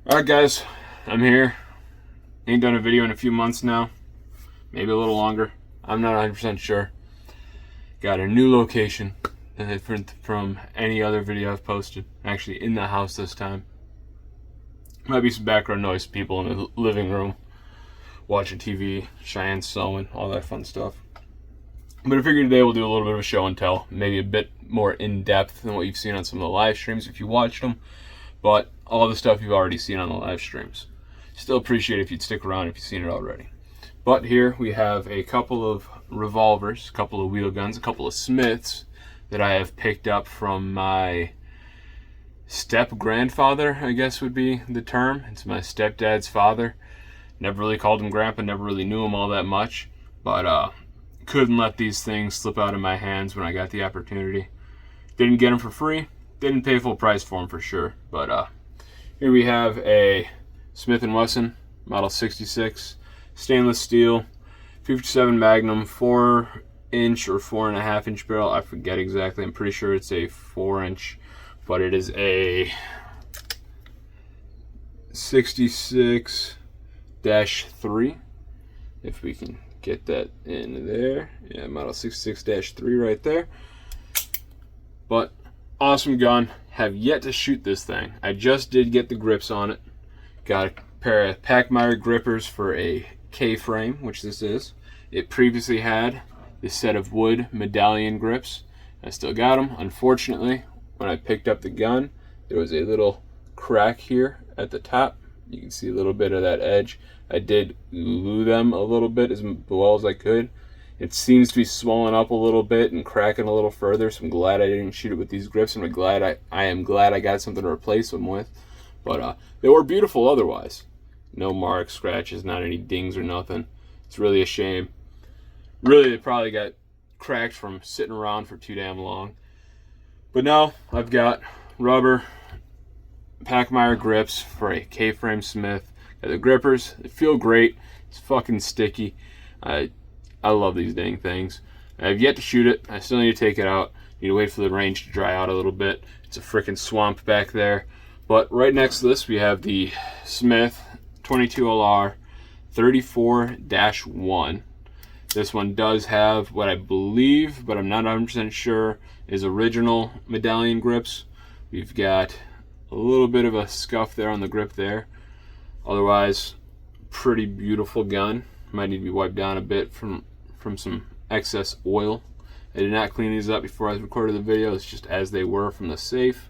Alright guys, I'm here. Ain't done a video in a few months now. Maybe a little longer. I'm not 100% sure. Got a new location. Different from any other video I've posted. Actually in the house this time. Might be some background noise, people in the living room watching TV, Cheyenne sewing, all that fun stuff. But I figured today we'll do a little bit of a show and tell. Maybe a bit more in-depth than what you've seen on some of the live streams if you watched them. But all the stuff you've already seen on the live streams. Still appreciate it if you'd stick around if you've seen it already. But here we have a couple of revolvers, a couple of wheel guns, a couple of Smiths that I have picked up from my step-grandfather, I guess would be the term. It's my stepdad's father. Never really called him grandpa, never really knew him all that much. But couldn't let these things slip out of my hands when I got the opportunity. Didn't get them for free. Didn't pay full price for them for sure. But here we have a Smith & Wesson Model 66 stainless steel 57 Magnum 4-inch or 4.5-inch barrel. I forget exactly. I'm pretty sure it's a 4-inch, but it is a 66-3. If we can get that in there. Yeah, Model 66-3 right there. But awesome gun. Have yet to shoot this thing. I just did get the grips on it. Got a pair of Pachmayr grippers for a K-frame, which this is. It previously had this set of wood medallion grips. I still got them. Unfortunately, when I picked up the gun, there was a little crack here at the top. You can see a little bit of that edge. I did glue them a little bit as well as I could. It seems to be swollen up a little bit and cracking a little further, so I'm glad I didn't shoot it with these grips. I am glad I got something to replace them with. But they were beautiful otherwise. No marks, scratches, not any dings or nothing. It's really a shame. Really, they probably got cracked from sitting around for too damn long. But now I've got rubber Pachmayr grips for a K-frame Smith. Got the grippers. They feel great. It's fucking sticky. I love these dang things. I have yet to shoot it. I still need to take it out. Need to wait for the range to dry out a little bit. It's a freaking swamp back there. But right next to this, we have the Smith 22 LR 34-1. This one does have what I believe, but I'm not 100% sure, is original medallion grips. We've got a little bit of a scuff there on the grip there. Otherwise, pretty beautiful gun. Might need to be wiped down a bit from some excess oil. I did not clean these up before I recorded the video. It's just as they were from the safe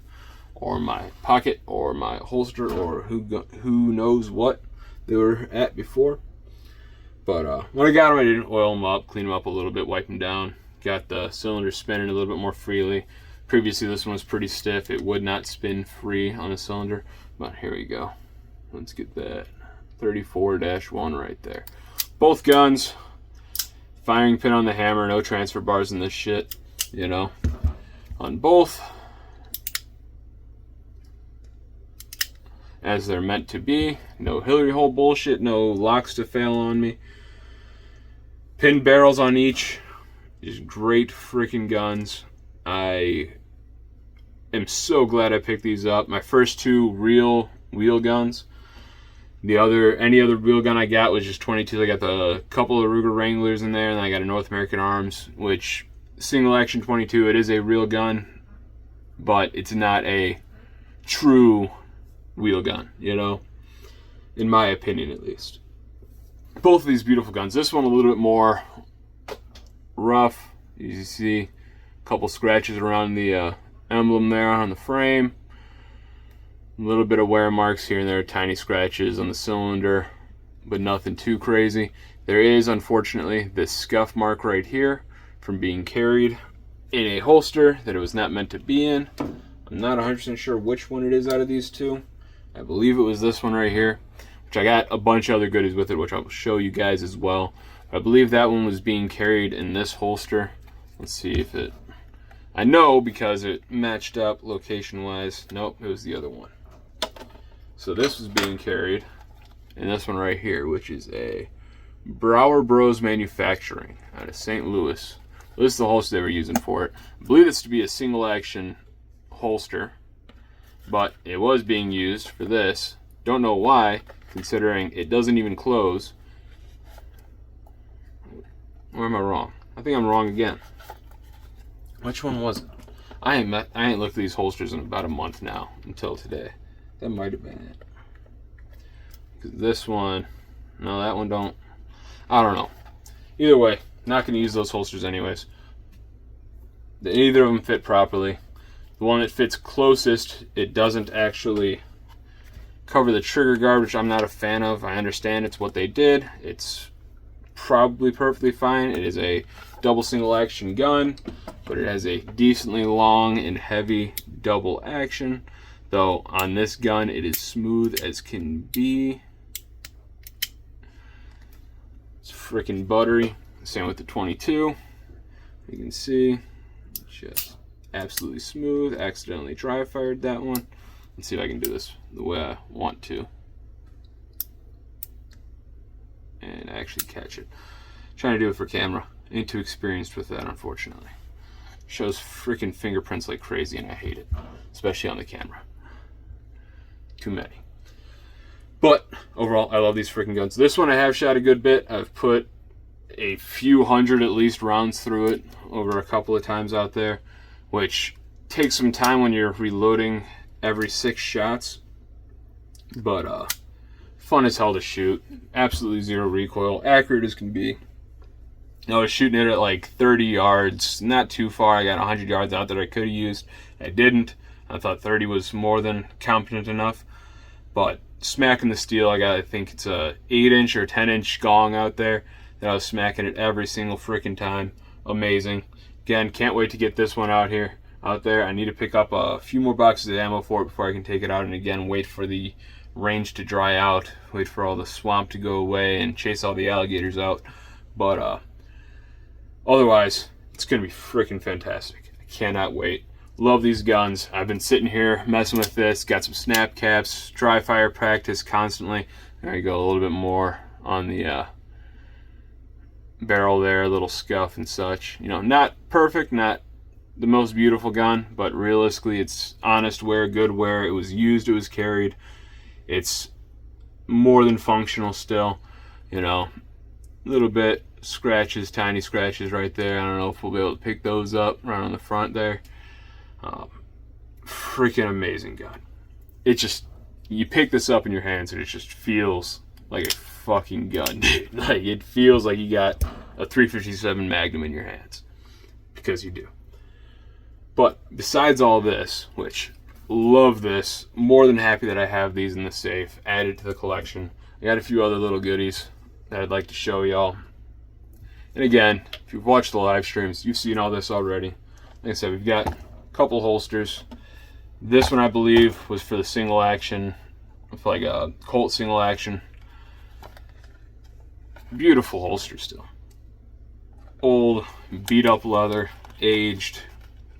or my pocket or my holster or who knows what they were at before. But when I got them, I didn't oil them up, clean them up a little bit, wipe them down. Got the cylinder spinning a little bit more freely. Previously this one was pretty stiff. It would not spin free on the cylinder. But here we go. Let's get that 34-1 right there. Both guns, firing pin on the hammer, no transfer bars in this shit, you know, on both, as they're meant to be. No Hillary hole bullshit, no locks to fail on me. Pin barrels on each, just great freaking guns. I am so glad I picked these up. My first two real wheel guns. Any other wheel gun I got was just 22. I got the couple of Ruger Wranglers in there, and then I got a North American Arms, which single action 22. It is a real gun, but it's not a true wheel gun, you know, in my opinion at least. Both of these beautiful guns. This one a little bit more rough. You see a couple scratches around the emblem there on the frame. A little bit of wear marks here and there, tiny scratches on the cylinder, but nothing too crazy. There is, unfortunately, this scuff mark right here from being carried in a holster that it was not meant to be in. I'm not 100% sure which one it is out of these two. I believe it was this one right here, which I got a bunch of other goodies with it, which I will show you guys as well. I believe that one was being carried in this holster. Let's see if it... I know because it matched up location-wise. Nope, it was the other one. So this was being carried in this one right here, which is a Brower Bros Manufacturing out of St. Louis. This is the holster they were using for it. I believe this to be a single action holster, but it was being used for this Don't know why, considering it doesn't even close. Or am I wrong? I think I'm wrong again. Which one was it? I ain't looked at these holsters in about a month now, until today. That might have been it. This one, no, that one don't. I don't know. Either way, not going to use those holsters anyways. Neither of them fit properly. The one that fits closest, it doesn't actually cover the trigger guard, which I'm not a fan of. I understand it's what they did. It's probably perfectly fine. It is a double single action gun, but it has a decently long and heavy double action. Though on this gun, it is smooth as can be. It's freaking buttery. Same with the 22. You can see, just absolutely smooth. Accidentally dry fired that one. Let's see if I can do this the way I want to. And actually catch it. Trying to do it for camera. Ain't too experienced with that, unfortunately. Shows freaking fingerprints like crazy, and I hate it. Especially on the camera. Too many. But overall, I love these freaking guns. This one I have shot a good bit. I've put a few hundred at least rounds through it over a couple of times out there, which takes some time when you're reloading every 6 shots. But fun as hell to shoot. Absolutely zero recoil. Accurate as can be. I was shooting it at like 30 yards. Not too far. I got 100 yards out that I could have used. I didn't. I thought 30 was more than competent enough. But smacking the steel, I think it's a 8-inch or 10-inch gong out there that I was smacking it every single freaking time. Amazing. Again, can't wait to get this one out there. I need to pick up a few more boxes of ammo for it before I can take it out, and again, wait for the range to dry out, wait for all the swamp to go away, and chase all the alligators out. But otherwise, it's going to be freaking fantastic. I cannot wait. Love these guns. I've been sitting here messing with this. Got some snap caps, dry fire practice constantly. There you go, a little bit more on the barrel there, a little scuff and such. You know, not perfect, not the most beautiful gun, but realistically, it's honest wear, good wear. It was used, it was carried. It's more than functional still. You know, a little bit scratches, tiny scratches right there. I don't know if we'll be able to pick those up right on the front there. Freaking amazing gun. It just, you pick this up in your hands and it just feels like a fucking gun, dude. Like, it feels like you got a .357 Magnum in your hands, because you do. But besides all this, which love this, more than happy that I have these in the safe, added to the collection. I got a few other little goodies that I'd like to show y'all. And again, if you've watched the live streams, you've seen all this already. Like I said, we've got a couple holsters. This one, I believe, was for the single action, for like a Colt single action. Beautiful holster still. Old, beat up leather, aged.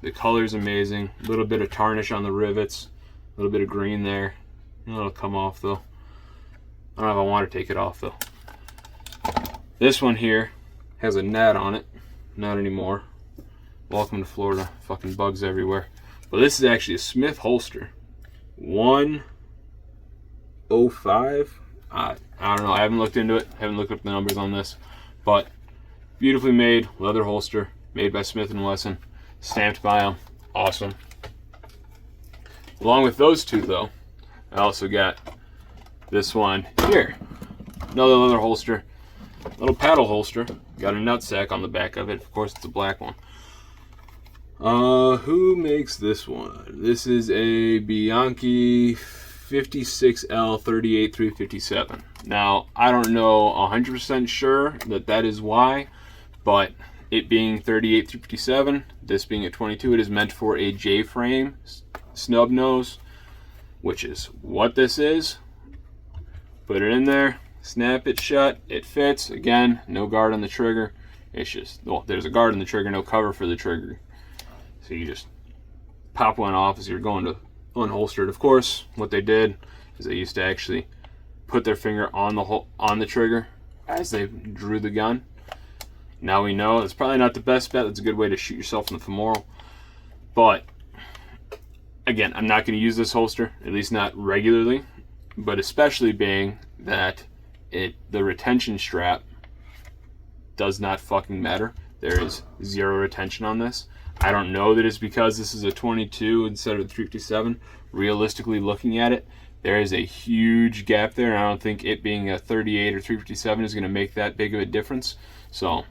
The color's amazing. A little bit of tarnish on the rivets. A little bit of green there. It'll come off though. I don't know if I want to take it off though. This one here has a nat on it. Not anymore. Welcome to Florida. Fucking bugs everywhere. But this is actually a Smith holster. 105. I don't know. I haven't looked into it. I haven't looked up the numbers on this. But beautifully made leather holster. Made by Smith & Wesson. Stamped by them. Awesome. Along with those two though, I also got this one here. Another leather holster. Little paddle holster. Got a nutsack on the back of it. Of course, it's a black one. Who makes this one? This is a Bianchi 56L 38357. Now, I don't know 100% sure that is why, but it being 38357, this being a 22, it is meant for a J-frame snub nose, which is what this is. Put it in there, snap it shut, it fits. Again, no guard on the trigger. It's just, well, there's a guard on the trigger, no cover for the trigger. So you just pop one off as you're going to unholster it. Of course, what they did is they used to actually put their finger on the trigger as they drew the gun. Now we know it's probably not the best bet. That's a good way to shoot yourself in the femoral. But again, I'm not going to use this holster, at least not regularly. but especially being that the retention strap does not fucking matter. There is zero retention on this. I don't know that it's because this is a 22 instead of a 357. Realistically looking at it, there is a huge gap there, and I don't think it being a 38 or 357 is going to make that big of a difference. So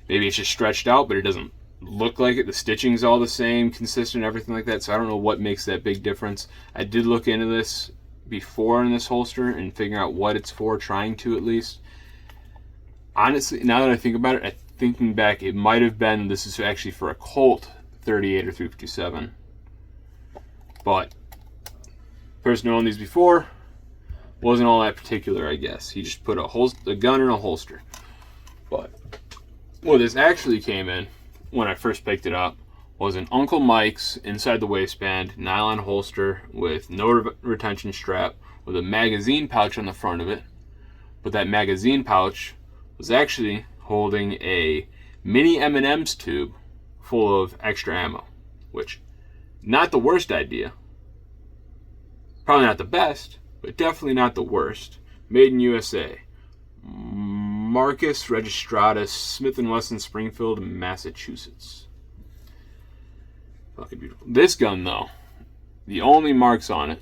maybe it's just stretched out, but it doesn't look like it. The stitching's all the same, consistent, everything like that. So I don't know what makes that big difference. I did look into this before in this holster and figure out what it's for, trying to at least. Honestly, now that I think about it, thinking back, it might have been this is actually for a Colt 38 or 357. But the person who owned these before wasn't all that particular, I guess. He just put a gun in a holster. But what this actually came in when I first picked it up was an Uncle Mike's inside the waistband nylon holster with no retention strap with a magazine pouch on the front of it. But that magazine pouch was actually holding a mini M&M's tube full of extra ammo, which, not the worst idea. Probably not the best, but definitely not the worst. Made in USA. Marcus Registratus, Smith & Wesson, Springfield, Massachusetts. Fucking beautiful. This gun, though, the only marks on it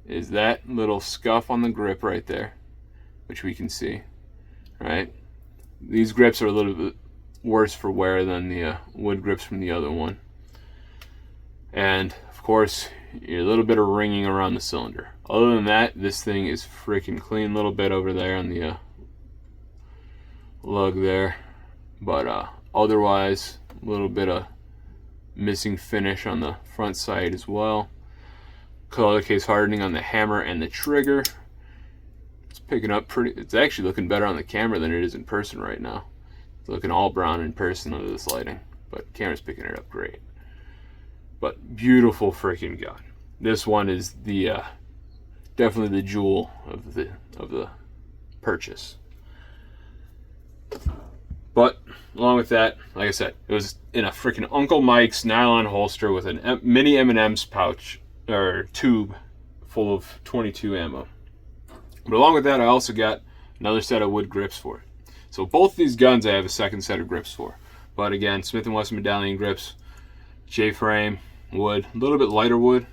is that little scuff on the grip right there, which we can see, right? These grips are a little bit worse for wear than the wood grips from the other one. And, of course, a little bit of ringing around the cylinder. Other than that, this thing is freaking clean. A little bit over there on the lug there. But otherwise, a little bit of missing finish on the front side as well. Color case hardening on the hammer and the trigger. It's picking up pretty. It's actually looking better on the camera than it is in person right now. It's looking all brown in person under this lighting, but camera's picking it up great. But beautiful freaking gun. This one is the definitely the jewel of the purchase. But along with that, like I said, it was in a freaking Uncle Mike's nylon holster with a mini M&M's pouch or tube full of 22 ammo. But along with that, I also got another set of wood grips for it. So both these guns I have a second set of grips for. But again, Smith & Wesson medallion grips, J-frame, wood, a little bit lighter wood.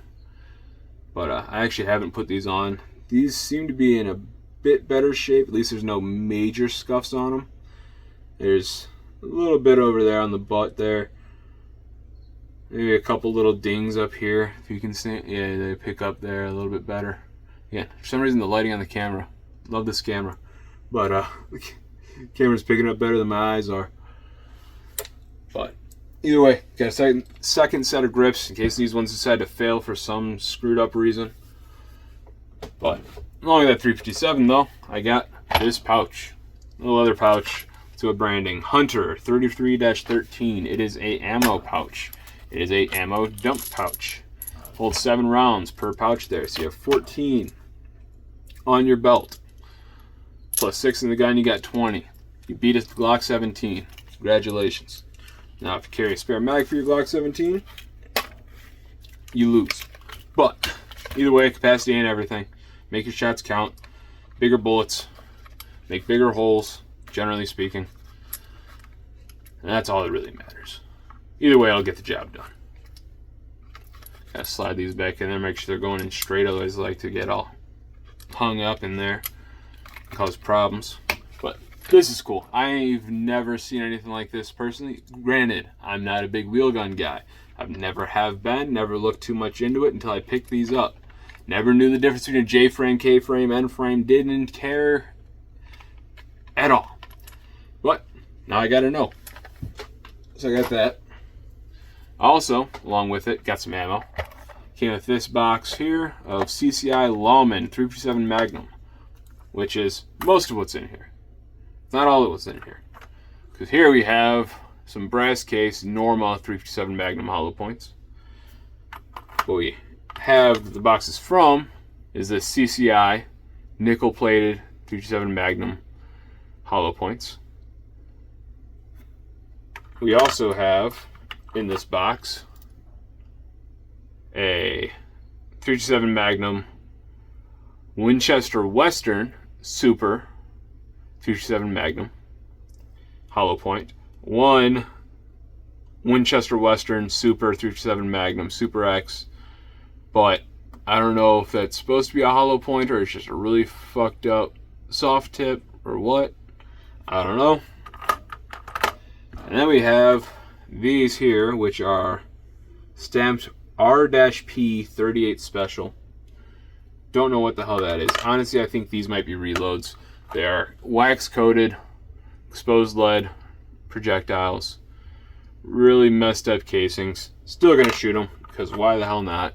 But I actually haven't put these on. These seem to be in a bit better shape. At least there's no major scuffs on them. There's a little bit over there on the butt there. Maybe a couple little dings up here, if you can see. Yeah, they pick up there a little bit better. Again, for some reason the lighting on the camera. Love this camera. But the camera's picking up better than my eyes are. But either way, got a second set of grips in case these ones decide to fail for some screwed up reason. But along with that 357 though, I got this pouch. Little leather pouch to a branding. Hunter 33-13. It is a ammo pouch. It is a ammo dump pouch. Holds 7 rounds per pouch there. So you have 14 on your belt. Plus 6 in the gun, you got 20. You beat a Glock 17. Congratulations. Now if you carry a spare mag for your Glock 17, you lose. But either way, capacity and everything. Make your shots count. Bigger bullets. Make bigger holes, generally speaking. And that's all that really matters. Either way, I'll get the job done. Gotta slide these back in there, make sure they're going in straight, otherwise I like to get all hung up in there and cause problems. But this is cool. I've never seen anything like this personally. Granted, I'm not a big wheel gun guy. I've never have been, never looked too much into it until I picked these up. Never knew the difference between a J-frame, K-frame, N-frame, didn't care at all. But now I gotta know. So I got that. Also, along with it, got some ammo. Came with this box here of CCI Lawman 357 Magnum, which is most of what's in here. It's not all of what's in here. Because here we have some brass case Norma 357 Magnum hollow points. What we have the boxes from is the CCI nickel plated 357 Magnum hollow points. We also have in this box a 357 Magnum Winchester Western Super 357 Magnum hollow point. One Winchester Western Super 357 Magnum Super X, but I don't know if that's supposed to be a hollow point or it's just a really fucked up soft tip or what. I don't know. And then we have these here, which are stamped R-P 38 Special. Don't know what the hell that is. Honestly, I think these might be reloads. They are wax coated, exposed lead projectiles. Really messed up casings. Still gonna shoot them, because why the hell not?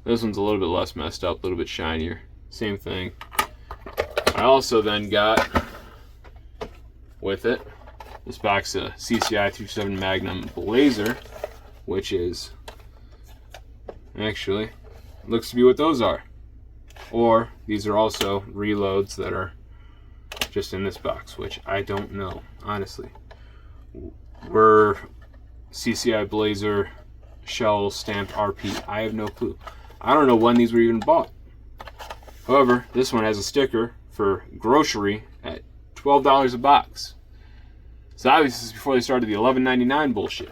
This one's a little bit less messed up, a little bit shinier. Same thing. I also then got, with it, this box of CCI 37 Magnum Blazer, which is, actually, looks to be what those are. Or these are also reloads that are just in this box, which I don't know, honestly. Were CCI Blazer shell stamped RP? I have no clue. I don't know when these were even bought. However, this one has a sticker for grocery at $12 a box. So obviously this is before they started the $11.99 bullshit.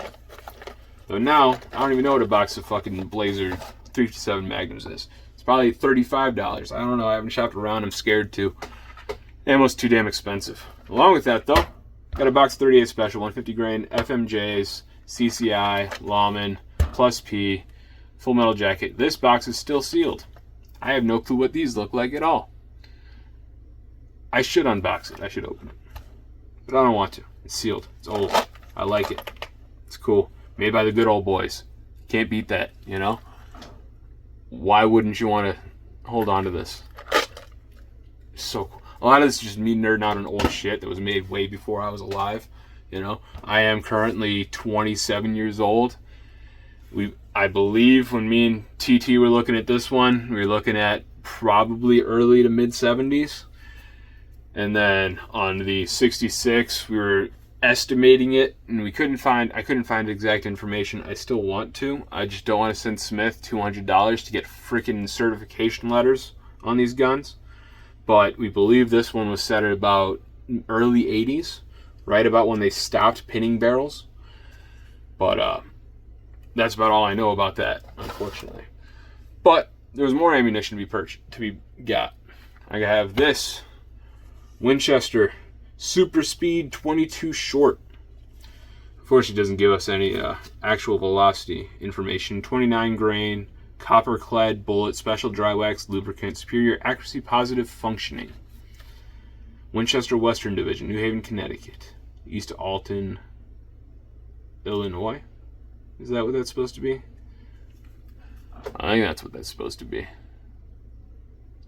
Though now, I don't even know what a box of fucking Blazer 357 Magnums is. It's probably $35. I don't know, I haven't shopped around, I'm scared to. Ammo's too damn expensive. Along with that though, got a box 38 Special, 150 grain FMJs, CCI, Lawman, Plus P, Full Metal Jacket. This box is still sealed. I have no clue what these look like at all. I should unbox it. I should open it. But I don't want to. It's sealed. It's old. I like it. It's cool. Made by the good old boys. Can't beat that, you know? Why wouldn't you want to hold on to this? It's so cool. A lot of this is just me nerding out on old shit that was made way before I was alive. You know? I am currently 27 years old. I believe when me and TT were looking at this one, we were looking at probably early to mid 70s. And then on the 66, we were estimating it, and I couldn't find exact information. I still want to. I just don't want to send Smith $200 to get freaking certification letters on these guns. But we believe this one was set at about early 80s, right about when they stopped pinning barrels. But that's about all I know about that, unfortunately. But there's more ammunition to be got. I have this Winchester Super Speed 22 Short. Unfortunately, it doesn't give us any actual velocity information. 29 grain, copper clad bullet, special dry wax lubricant, superior accuracy, positive functioning. Winchester Western Division, New Haven, Connecticut. East Alton, Illinois. Is that what that's supposed to be? I think that's what that's supposed to be.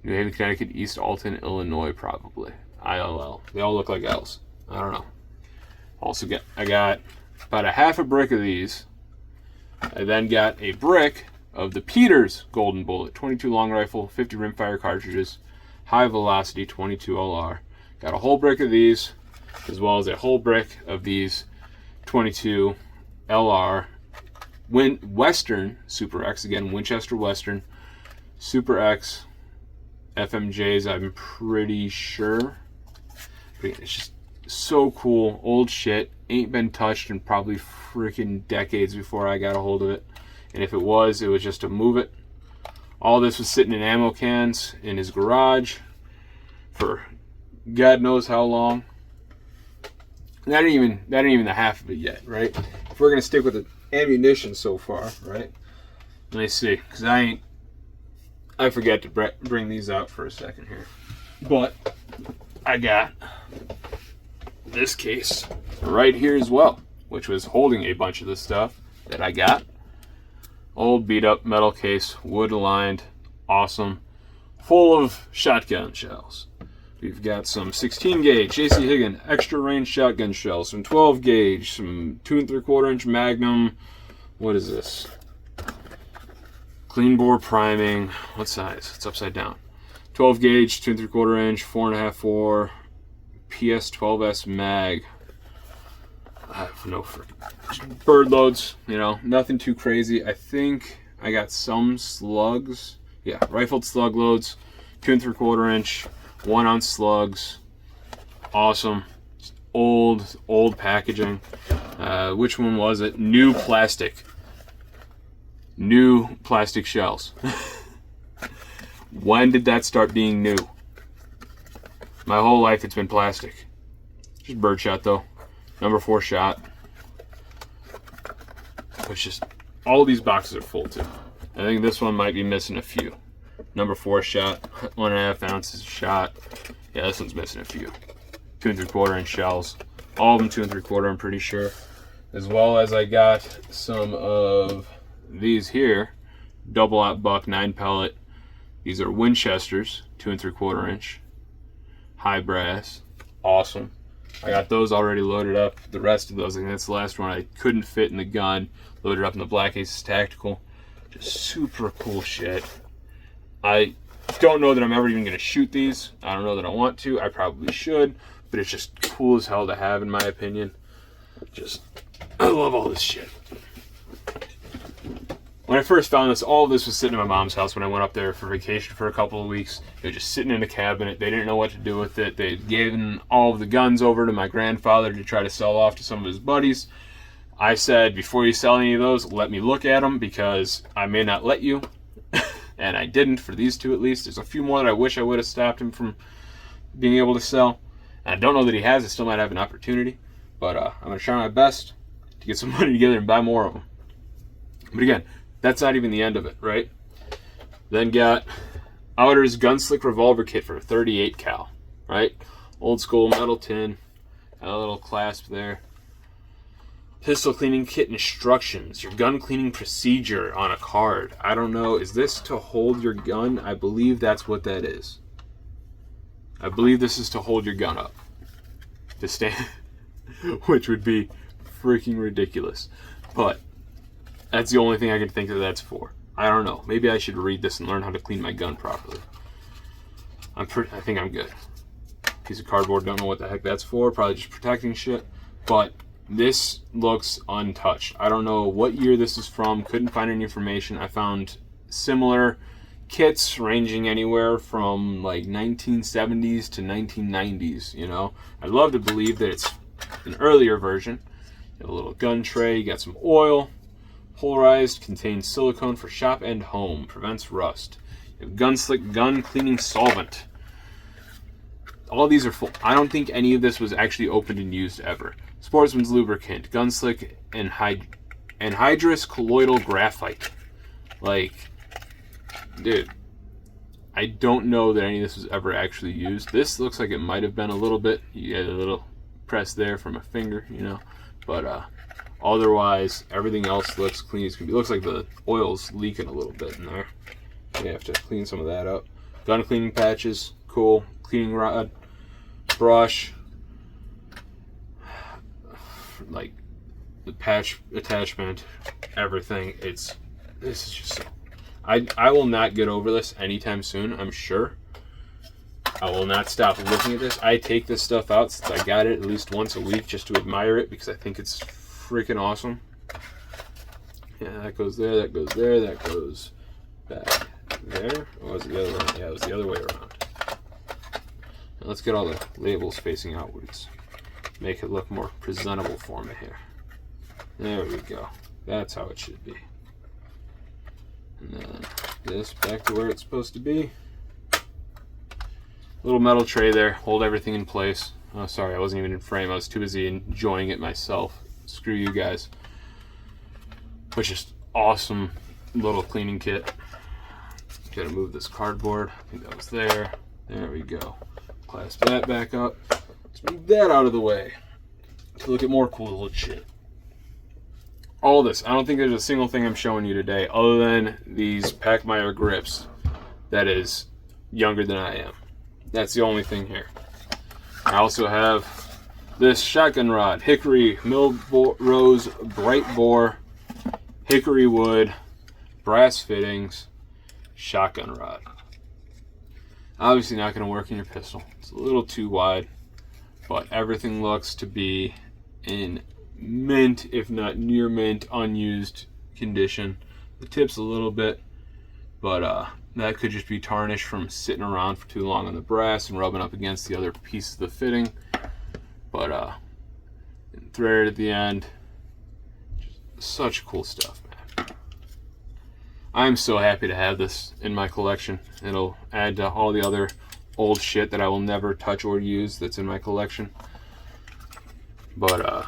New Haven, Connecticut, East Alton, Illinois, probably. ILL. They all look like L's. I don't know. Also I got about a half a brick of these. I then got a brick of the Peters Golden Bullet 22 long rifle, 50 rimfire cartridges, high velocity 22 LR. Got a whole brick of these, as well as a whole brick of these 22 LR Western Super X, again Winchester Western Super X FMJs, I'm pretty sure. But it's just so cool. Old shit. Ain't been touched in probably freaking decades before I got a hold of it. And if it was just to move it. All this was sitting in ammo cans in his garage for God knows how long. That ain't even the half of it yet, right? If we're gonna stick with the ammunition so far, right? Let me see, because I forget to bring these out for a second here. But I got this case right here as well, which was holding a bunch of the stuff that I got. Old beat up metal case, wood lined, awesome, full of shotgun shells. We've got some 16 gauge J.C. Higgin extra range shotgun shells, some 12 gauge, some 2 3/4 inch Magnum. What is this? Clean bore priming. What size? It's upside down. 12 gauge, 2 3/4 inch, 4.5/4 PS12S mag. I have no freaking bird loads. You know, nothing too crazy. I think I got some slugs. Yeah, rifled slug loads. 2 3/4 inch, 1 ounce slugs. Awesome. Old packaging. Which one was it? New plastic shells. When did that start being new? My whole life it's been plastic. Just birdshot though. Number 4 shot. It's just, all these boxes are full too. I think this one might be missing a few. Number 4 shot, 1.5 ounces shot. Yeah, this one's missing a few. 2 3/4 inch shells. All of them 2 3/4, I'm pretty sure. As well as I got some of these here. Double aught buck 9 pellet. These are Winchesters, 2 3/4 inch. High brass. Awesome. I got those already loaded up. The rest of those, I think that's the last one I couldn't fit in the gun. Loaded up in the Black Aces Tactical. Just super cool shit. I don't know that I'm ever even going to shoot these. I don't know that I want to. I probably should. But it's just cool as hell to have, in my opinion. Just, I love all this shit. When I first found this, all of this was sitting in my mom's house when I went up there for vacation for a couple of weeks. It was just sitting in a cabinet. They didn't know what to do with it. They had given all of the guns over to my grandfather to try to sell off to some of his buddies. I said, before you sell any of those, let me look at them because I may not let you. And I didn't, for these two at least. There's a few more that I wish I would have stopped him from being able to sell. And I don't know that he has. I still might have an opportunity. But I'm going to try my best to get some money together and buy more of them. But again, that's not even the end of it, right? Then got Outer's Gunslick Revolver Kit for 38 cal, right? Old school metal tin. Got a little clasp there. Pistol cleaning kit instructions. Your gun cleaning procedure on a card. I don't know. Is this to hold your gun? I believe that's what that is. I believe this is to hold your gun up. To stand. Which would be freaking ridiculous. But that's the only thing I can think that that's for. I don't know. Maybe I should read this and learn how to clean my gun properly. I think I'm good. Piece of cardboard. Don't know what the heck that's for. Probably just protecting shit. But this looks untouched. I don't know what year this is from. Couldn't find any information. I found similar kits ranging anywhere from like 1970s to 1990s, you know. I'd love to believe that it's an earlier version. You have a little gun tray. You got some oil. Polarized, contains silicone for shop and home. Prevents rust. You have Gunslick gun cleaning solvent. All these are full. I don't think any of this was actually opened and used ever. Sportsman's lubricant, Gunslick anhydrous colloidal graphite. Like, dude, I don't know that any of this was ever actually used. This looks like it might have been a little bit. You get a little press there from a finger, you know. But otherwise, everything else looks clean as can be. It looks like the oil's leaking a little bit in there. You have to clean some of that up. Gun cleaning patches, cool. Cleaning rod, brush, like the patch attachment, everything. This is just so. I will not get over this anytime soon, I'm sure. I will not stop looking at this. I take this stuff out since I got it at least once a week just to admire it because I think it's freaking awesome. Yeah, that goes there, that goes there, that goes back there. Or was it the other way? Yeah, it was the other way around. Now let's get all the labels facing outwards. Make it look more presentable for me here. There we go. That's how it should be. And then this back to where it's supposed to be. Little metal tray there, hold everything in place. Oh, sorry, I wasn't even in frame. I was too busy enjoying it myself. Screw you guys. But just awesome little cleaning kit. Gotta move this cardboard. I think that was there. There we go. Clasp that back up. Let's move that out of the way to look at more cool little shit. All this. I don't think there's a single thing I'm showing you today other than these Packmeyer grips that is younger than I am. That's the only thing here. I also have this shotgun rod, hickory, Millrose, bright bore, hickory wood, brass fittings, shotgun rod. Obviously not going to work in your pistol. It's a little too wide, but everything looks to be in mint, if not near mint, unused condition. The tip's a little bit, but That could just be tarnish from sitting around for too long on the brass and rubbing up against the other pieces of the fitting. But threaded at the end. Just such cool stuff, man. I'm so happy to have this in my collection. It'll add to all the other old shit that I will never touch or use that's in my collection. But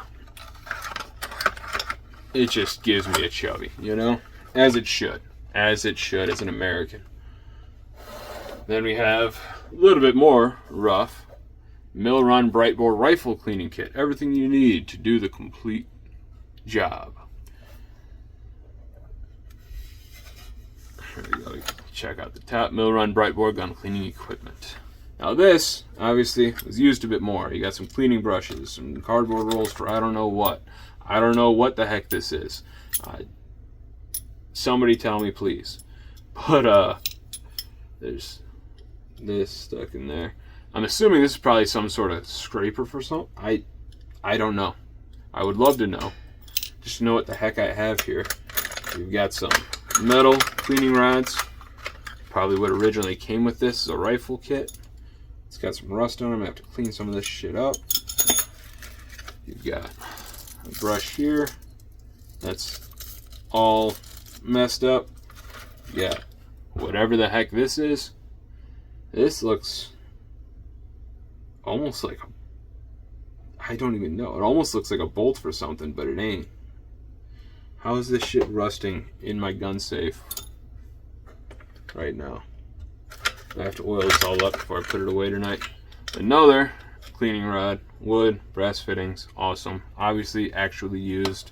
it just gives me a chubby, you know? As it should. As it should as an American. Then we have a little bit more rough. Mill-Run Brightbore Rifle Cleaning Kit. Everything you need to do the complete job. Here we go. Check out the top. Mill-Run Brightbore Gun Cleaning Equipment. Now this, obviously, was used a bit more. You got some cleaning brushes, some cardboard rolls for I don't know what. I don't know what the heck this is. Somebody tell me, please. But, there's this stuck in there. I'm assuming this is probably some sort of scraper for something. I don't know. I would love to know. Just to know what the heck I have here. We've got some metal cleaning rods. Probably what originally came with this is a rifle kit. It's got some rust on them. I have to clean some of this shit up. You've got a brush here. That's all messed up. You got whatever the heck this is. This looks almost like I don't even know. It almost looks like a bolt for something, but it ain't. How is this shit rusting in my gun safe right now? I have to oil this all up before I put it away tonight. Another cleaning rod, wood, brass fittings, awesome. Obviously actually used.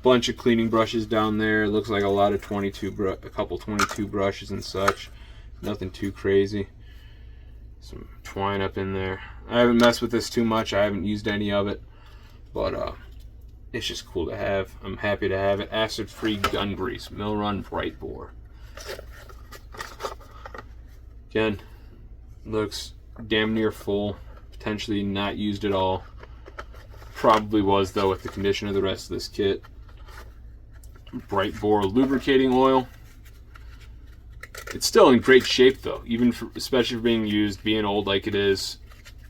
Bunch of cleaning brushes down there. It looks like a lot of a couple 22 brushes and such. Nothing too crazy. Some twine up in there. I haven't messed with this too much. I haven't used any of it. But it's just cool to have. I'm happy to have it. Acid-free gun grease. Mill-Run Brightbore. Again, looks damn near full. Potentially not used at all. Probably was, though, with the condition of the rest of this kit. Brightbore lubricating oil. It's still in great shape, though, especially for being used, being old like it is.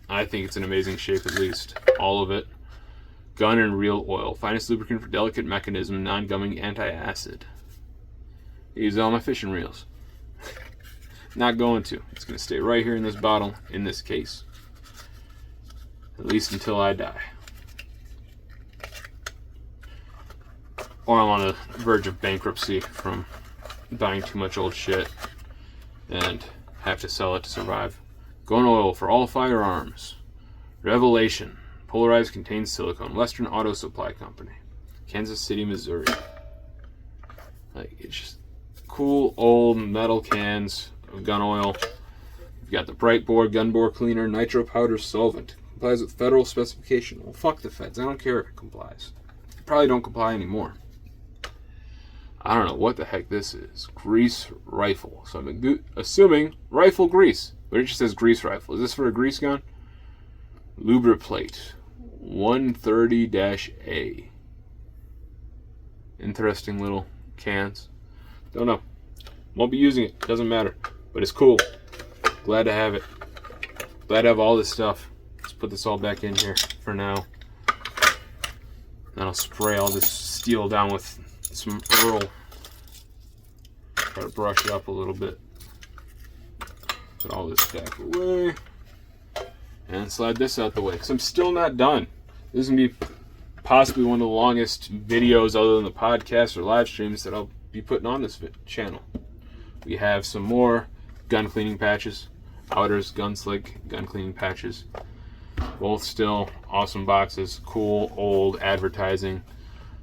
I think it's in amazing shape, at least. All of it. Gun and reel oil. Finest lubricant for delicate mechanism, non-gumming, anti-acid. I use all my fishing reels. Not going to. It's going to stay right here in this bottle, in this case. At least until I die. Or I'm on the verge of bankruptcy from buying too much old shit and have to sell it to survive. Gun oil for all firearms. Revelation. Polarized contains silicone. Western Auto Supply Company. Kansas City, Missouri. Like, it's just cool old metal cans of gun oil. You've got the Brightbore gun bore cleaner, nitro powder solvent. Complies with federal specification. Well, fuck the feds. I don't care if it complies. They probably don't comply anymore. I don't know what the heck this is. Grease rifle. So I'm assuming rifle grease. But it just says grease rifle. Is this for a grease gun? Lubriplate. 130-A. Interesting little cans. Don't know. Won't be using it. Doesn't matter. But it's cool. Glad to have it. Glad to have all this stuff. Let's put this all back in here for now. Then I'll spray all this steel down with some Earl. Try to brush it up a little bit. Put all this back away. And slide this out the way. Because I'm still not done. This is going to be possibly one of the longest videos other than the podcast or live streams that I'll be putting on this channel. We have some more gun cleaning patches. Outers, Gunslick, gun cleaning patches. Both still awesome boxes. Cool, old advertising.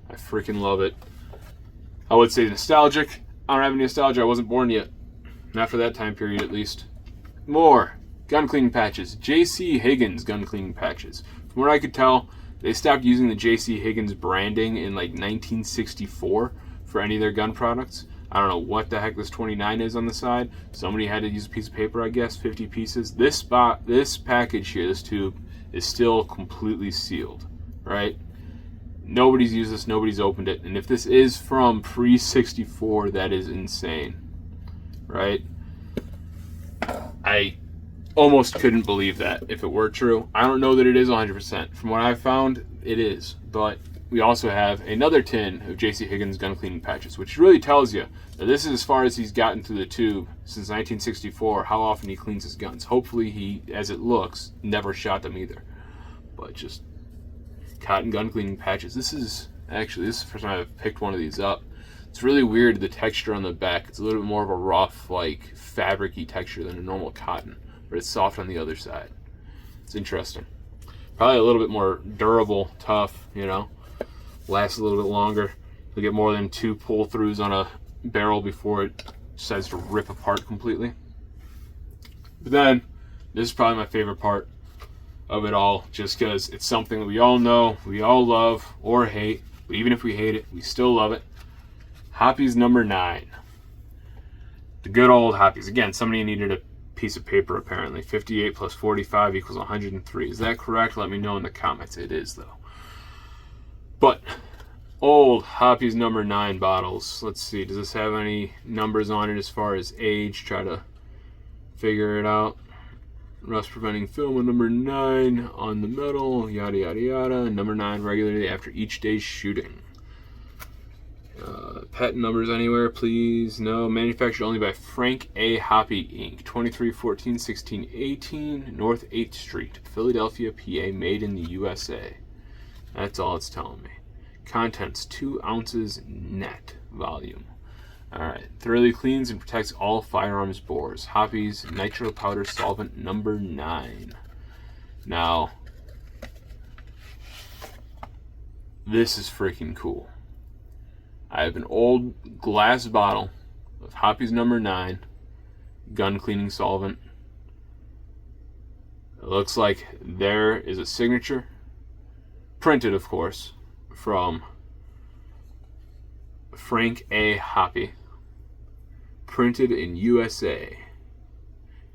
I freaking love it. I would say nostalgic. I don't have any nostalgia. I wasn't born yet. Not for that time period, at least. More gun cleaning patches. J.C. Higgins gun cleaning patches. From what I could tell, they stopped using the J.C. Higgins branding in like 1964 for any of their gun products. I don't know what the heck this 29 is on the side. Somebody had to use a piece of paper, I guess. 50 pieces. This package here, this tube, is still completely sealed, right? Nobody's used this. Nobody's opened it. And if this is from pre-64, that is insane, right? I almost couldn't believe that if it were true. I don't know that it is 100%. From what I've found, it is. But we also have another tin of J.C. Higgins gun cleaning patches, which really tells you that this is as far as he's gotten through the tube since 1964, how often he cleans his guns. Hopefully he, as it looks, never shot them either. But just cotton gun cleaning patches. This is the first time I've picked one of these up. It's really weird, the texture on the back. It's a little bit more of a rough, like, fabric-y texture than a normal cotton, but it's soft on the other side. It's interesting. Probably a little bit more durable, tough, you know. Lasts a little bit longer. You'll get more than 2 pull-throughs on a barrel before it decides to rip apart completely. But then, this is probably my favorite part of it all, just because it's something that we all know, we all love, or hate. But even if we hate it, we still love it. Hoppe's number 9. The good old Hoppe's. Again, somebody needed a piece of paper apparently. 58 plus 45 equals 103. Is that correct? Let me know in the comments. It is, though. But old Hoppe's number 9 bottles. Let's see. Does this have any numbers on it as far as age? Try to figure it out. Rust preventing film on number 9 on the metal. Yada, yada, yada. Number 9 regularly after each day's shooting. Patent numbers anywhere, please? No. Manufactured only by Frank A. Hoppe, Inc. 2314 1618 North 8th Street, Philadelphia, PA. Made in the USA. That's all it's telling me. Contents 2 ounces net volume. Alright. Thoroughly cleans and protects all firearms bores. Hoppe's nitro powder solvent number 9. Now, this is freaking cool. I have an old glass bottle of Hoppe's number 9 gun cleaning solvent. It looks like there is a signature, printed of course, from Frank A. Hoppe, printed in USA.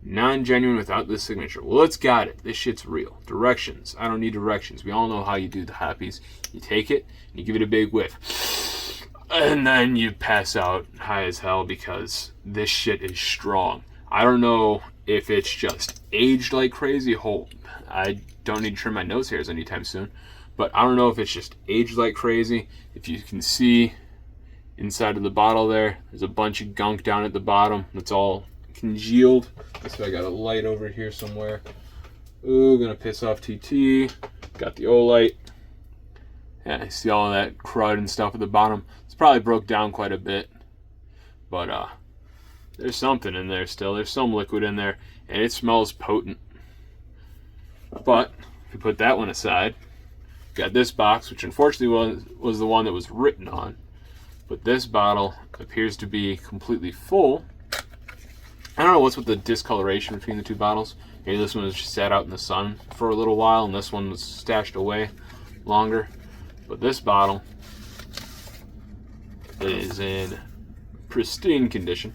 Non-genuine without this signature. Well, it's got it. This shit's real. Directions. I don't need directions. We all know how you do the Hoppe's. You take it and you give it a big whiff. And then you pass out high as hell because this shit is strong. I don't know if it's just aged like crazy. I don't need to trim my nose hairs anytime soon. But I don't know if it's just aged like crazy. If you can see inside of the bottle there's a bunch of gunk down at the bottom. It's all congealed. So I got a light over here somewhere. Ooh, gonna piss off TT. Got the O-light. Yeah, you see all of that crud and stuff at the bottom. It's probably broke down quite a bit. But there's something in there still. There's some liquid in there. And it smells potent. But if you put that one aside, got this box, which unfortunately was the one that was written on. But this bottle appears to be completely full. I don't know what's with the discoloration between the two bottles. Maybe this one was just sat out in the sun for a little while and this one was stashed away longer. But this bottle is in pristine condition,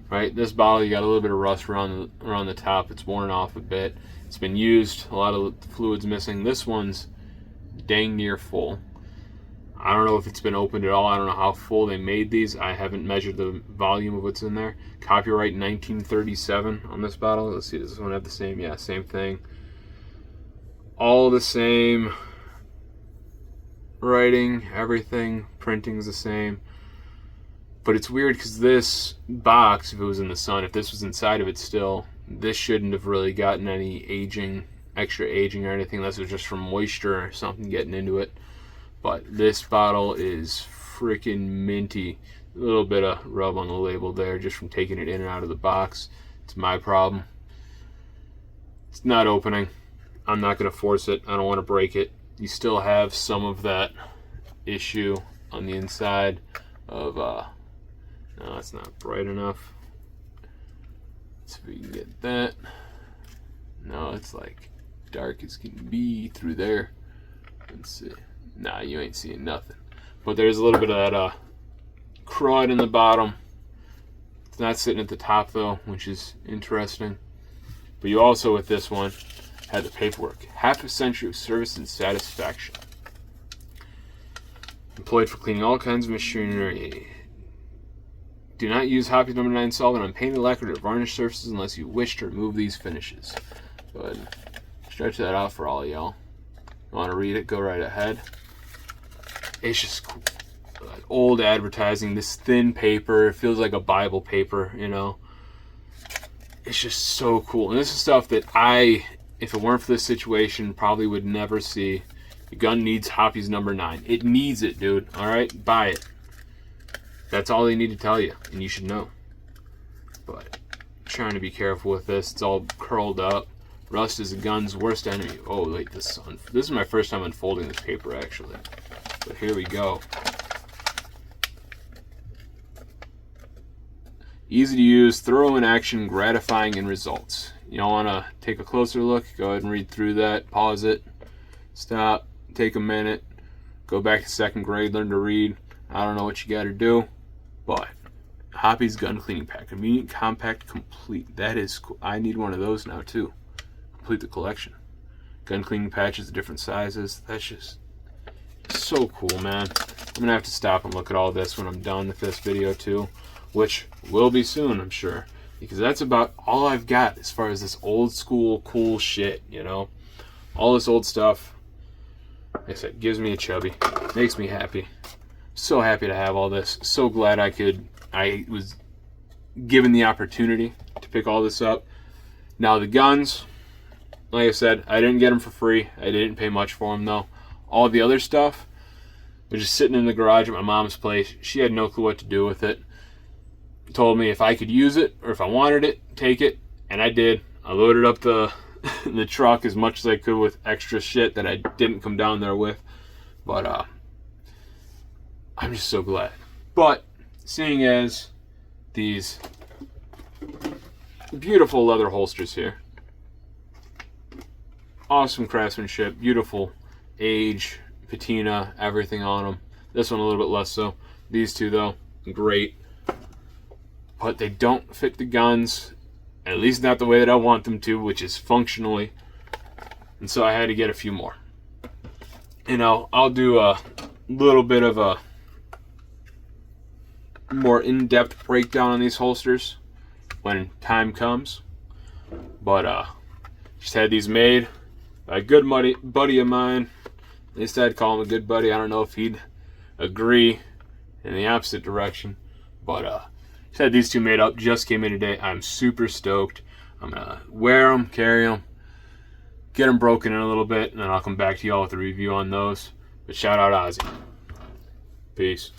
right? This bottle, you got a little bit of rust around the top. It's worn off a bit. It's been used. A lot of the fluid's missing. This one's dang near full. I don't know if it's been opened at all. I don't know how full they made these. I haven't measured the volume of what's in there. Copyright 1937 on this bottle. Let's see, does this one have the same? Yeah, same thing. All the same. Writing, everything, printing's the same. But it's weird because this box, if it was in the sun, if this was inside of it still, this shouldn't have really gotten any extra aging or anything, unless it was just from moisture or something getting into it. But this bottle is freaking minty. A little bit of rub on the label there just from taking it in and out of the box. It's my problem. It's not opening. I'm not going to force it. I don't want to break it. You still have some of that issue on the inside of, no, that's not bright enough. Let's see if we can get that. No, it's like dark as can be through there. Let's see. Nah, you ain't seeing nothing. But there's a little bit of that crud in the bottom. It's not sitting at the top though, which is interesting. But you also, with this one, had the paperwork. Half a century of service and satisfaction. Employed for cleaning all kinds of machinery. Do not use Hoppe's number 9 solvent on painted lacquered or varnished surfaces unless you wish to remove these finishes. Go ahead and stretch that out for all y'all. You want to read it? Go right ahead. It's just cool. Old advertising, this thin paper. It feels like a Bible paper, you know. It's just so cool. And this is stuff that I, if it weren't for this situation, probably would never see. The gun needs Hoppe's number 9. It needs it, dude. All right? Buy it. That's all they need to tell you, and you should know. But I'm trying to be careful with this. It's all curled up. Rust is a gun's worst enemy. Oh, like this is my first time unfolding this paper, actually. But here we go. Easy to use, thorough in action, gratifying in results. You all want to take a closer look? Go ahead and read through that. Pause it. Stop. Take a minute. Go back to 2nd grade. Learn to read. I don't know what you got to do. But Hoppe's gun cleaning pack. Convenient, compact, complete. That is cool. I need one of those now, too. Complete the collection. Gun cleaning patches, different sizes. That's just so cool, man. I'm going to have to stop and look at all this when I'm done with this video, too. Which will be soon, I'm sure. Because that's about all I've got as far as this old school cool shit, you know? All this old stuff, like I said, gives me a chubby. Makes me happy. So happy to have all this. So glad I was given the opportunity to pick all this up. Now the guns, like I said, I didn't get them for free. I didn't pay much for them, though. All the other stuff was just sitting in the garage at my mom's place. She had no clue what to do with it. Told me if I could use it or if I wanted it, take it, and I did. I loaded up the truck as much as I could with extra shit that I didn't come down there with. But I'm just so glad. But seeing as these beautiful leather holsters here, awesome craftsmanship, beautiful age, patina, everything on them. This one a little bit less so. These two though, great. But they don't fit the guns, at least not the way that I want them to, which is functionally. And so I had to get a few more. You know, I'll do a little bit of a more in-depth breakdown on these holsters when time comes. But just had these made by a good buddy of mine. At least I'd call him a good buddy. I don't know if he'd agree in the opposite direction. But just had these two made up. Just came in today. I'm super stoked. I'm going to wear them, carry them, get them broken in a little bit, and then I'll come back to y'all with a review on those. But shout out Ozzy. Peace.